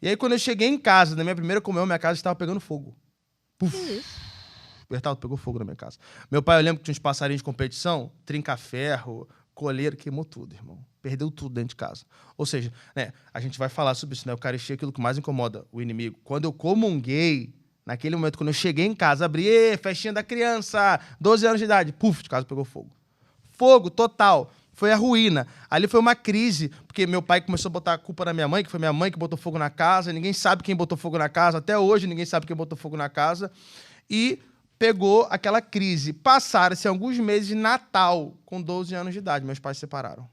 E aí, quando eu cheguei em casa, na minha primeira comunhão, minha casa estava pegando fogo. Puf. Que isso? Bertaldo pegou fogo na minha casa. Meu pai, eu lembro que tinha uns passarinhos de competição, trinca-ferro, coleiro, queimou tudo, irmão. Perdeu tudo dentro de casa. Ou seja, né, a gente vai falar sobre isso, né? Eucaristia é aquilo que mais incomoda o inimigo. Quando eu comunguei, naquele momento, quando eu cheguei em casa, abri, festinha da criança, 12 anos de idade, puf, de casa pegou fogo. Fogo total. Foi a ruína. Ali foi uma crise, porque meu pai começou a botar a culpa na minha mãe, que foi minha mãe que botou fogo na casa. Ninguém sabe quem botou fogo na casa. Até hoje, ninguém sabe quem botou fogo na casa. E pegou aquela crise. Passaram-se alguns meses de Natal, com 12 anos de idade. Meus pais se separaram.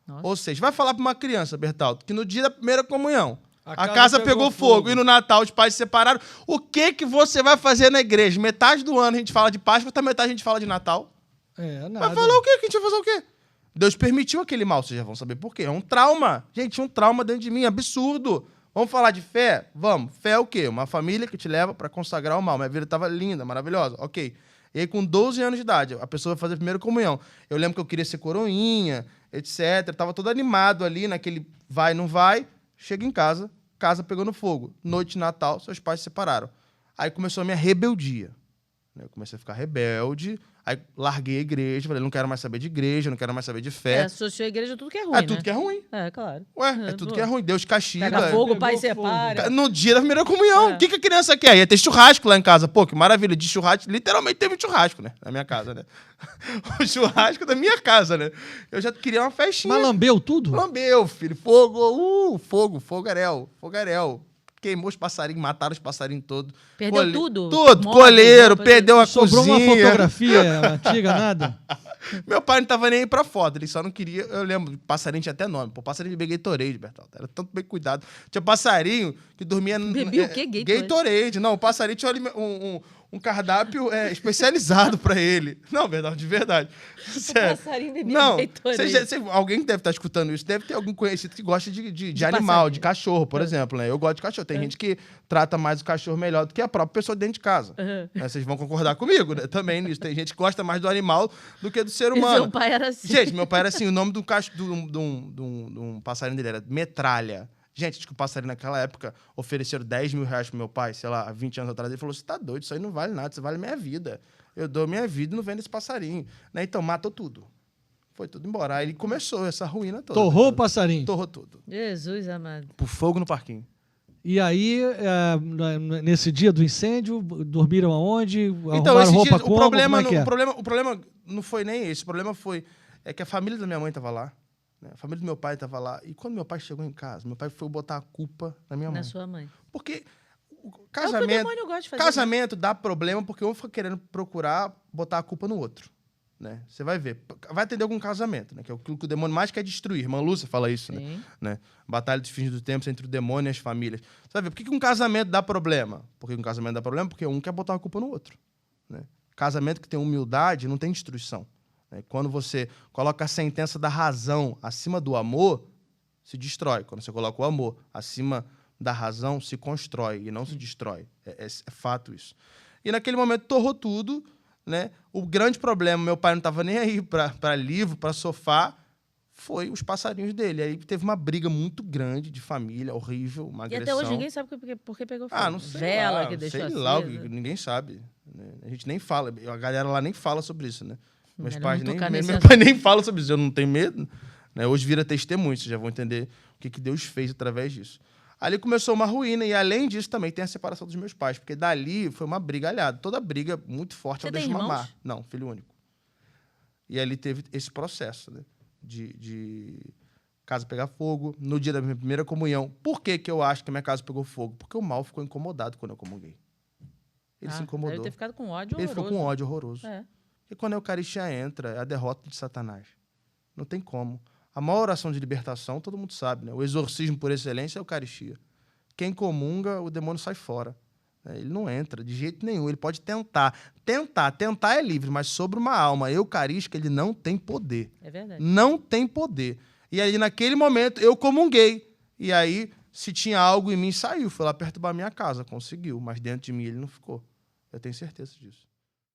Nossa. Ou seja, vai falar para uma criança, Bertaldo, que no dia da primeira comunhão, a casa pegou fogo e no Natal os pais se separaram. O que você vai fazer na igreja? Metade do ano a gente fala de Páscoa, outra metade a gente fala de Natal. Nada. Vai falar o quê? Que a gente vai fazer o quê? Deus permitiu aquele mal, vocês já vão saber por quê. É um trauma. Gente, um trauma dentro de mim, absurdo. Vamos falar de fé? Vamos. Fé é o quê? Uma família que te leva para consagrar o mal. Minha vida estava linda, maravilhosa. Ok. E aí, com 12 anos de idade, a pessoa vai fazer a primeira comunhão. Eu lembro que eu queria ser coroinha, etc. Tava todo animado ali, naquele vai, não vai. Chega em casa, casa pegando fogo. Noite de Natal, seus pais se separaram. Aí começou a minha rebeldia. Eu comecei a ficar rebelde. Aí larguei a igreja, falei, não quero mais saber de igreja, não quero mais saber de fé. Associou a igreja tudo que é ruim, É tudo que é ruim. É, claro. Ué, é tudo que é ruim. Deus castiga. Pega fogo, o pai separa. No dia da primeira comunhão. O que a criança quer? Ia ter churrasco lá em casa. Pô, que maravilha. De churrasco, literalmente teve um churrasco, né? Na minha casa, né? O churrasco da minha casa, né? Eu já queria uma festinha. Mas lambeu tudo? Lambeu, filho. Fogo, fogaréu. Queimou os passarinhos, mataram os passarinhos todos. Perdeu tudo? Tudo. Móveis, Coleiro, roupas, perdeu a Sobrou cozinha. uma fotografia antiga, nada? Meu pai não tava nem aí pra foto, ele só não queria... Eu lembro, passarinho tinha até nome. Pô, passarinho de Gatorade, Bertaldo. Era tanto bem cuidado. Tinha passarinho que dormia... Bebia o quê? Gatorade. Não, o passarinho tinha um cardápio especializado pra ele. Não, de verdade. Sério. Passarinho bebia Não, Gatorade. alguém que deve estar escutando isso, deve ter algum conhecido que gosta de animal, de cachorro, por exemplo. Né? Eu gosto de cachorro. Tem gente que trata mais o cachorro melhor do que a própria pessoa dentro de casa. Né? Vocês vão concordar comigo, né? Também nisso. Tem gente que gosta mais do animal do que do ser humano. Meu pai era assim. Gente, meu pai era assim. O nome do um passarinho dele era Metralha. Gente, acho que o passarinho naquela época ofereceram 10 mil reais pro meu pai, sei lá, há 20 anos atrás. Ele falou, você tá doido, isso aí não vale nada, isso vale minha vida. Eu dou minha vida e não vendo esse passarinho. Né? Então, matou tudo. Foi tudo embora. Aí ele começou essa ruína toda. Torrou o passarinho? Torrou tudo. Jesus amado. Por fogo no parquinho. E aí, nesse dia do incêndio, dormiram aonde? Então, Arrumaram esse roupa dia, como? o problema não foi nem esse. O problema foi que a família da minha mãe estava lá. Né? A família do meu pai estava lá. E quando meu pai chegou em casa, meu pai foi botar a culpa na minha mãe. Na sua mãe. Porque o É o casamento, que o demônio gosta de fazer. casamento dá problema porque um fica querendo procurar botar a culpa no outro. Né? Você vai ver. Vai atender algum casamento, né? Que é aquilo que o demônio mais quer destruir. Irmã Lúcia fala isso, né? Batalha dos fins dos tempos entre o demônio e as famílias. Você vai ver. Por que um casamento dá problema? Porque um casamento dá problema porque um quer botar a culpa no outro. Né? Casamento que tem humildade não tem destruição. Né? Quando você coloca a sentença da razão acima do amor, se destrói. Quando você coloca o amor acima da razão, se constrói e não se destrói. É fato isso. E naquele momento torrou tudo. Né? O grande problema, meu pai não estava nem aí para livro, para sofá, foi os passarinhos dele. Aí teve uma briga muito grande de família, horrível, uma agressão. E até hoje ninguém sabe por que pegou fogo. Ah, não sei Vela lá, que deixou sei lá, acesa. ninguém sabe. Né? A gente nem fala, a galera lá nem fala sobre isso, né? Meus Melhor pais não tocar meu nesse pai nem fala sobre isso, eu não tenho medo. Né? Hoje vira testemunho, vocês já vão entender o que Deus fez através disso. Ali começou uma ruína e, além disso, também tem a separação dos meus pais, porque dali foi uma briga aliada. Toda briga muito forte, eu deixo mamar. Não, filho único. E ali teve esse processo, né? De casa pegar fogo. No dia da minha primeira comunhão, por que eu acho que a minha casa pegou fogo? Porque o mal ficou incomodado quando eu comunguei. Ele se incomodou. Deve ter ficado com ódio horroroso. Ele ficou com ódio horroroso. É. E quando a Eucaristia entra, é a derrota de Satanás. Não tem como. A maior oração de libertação, todo mundo sabe, né? O exorcismo por excelência é a Eucaristia. Quem comunga, o demônio sai fora. Ele não entra de jeito nenhum. Ele pode tentar. Tentar é livre, mas sobre uma alma eucarística, ele não tem poder. É verdade. Não tem poder. E aí, naquele momento, eu comunguei. E aí, se tinha algo em mim, saiu. Foi lá perturbar a minha casa. Conseguiu. Mas dentro de mim, ele não ficou. Eu tenho certeza disso.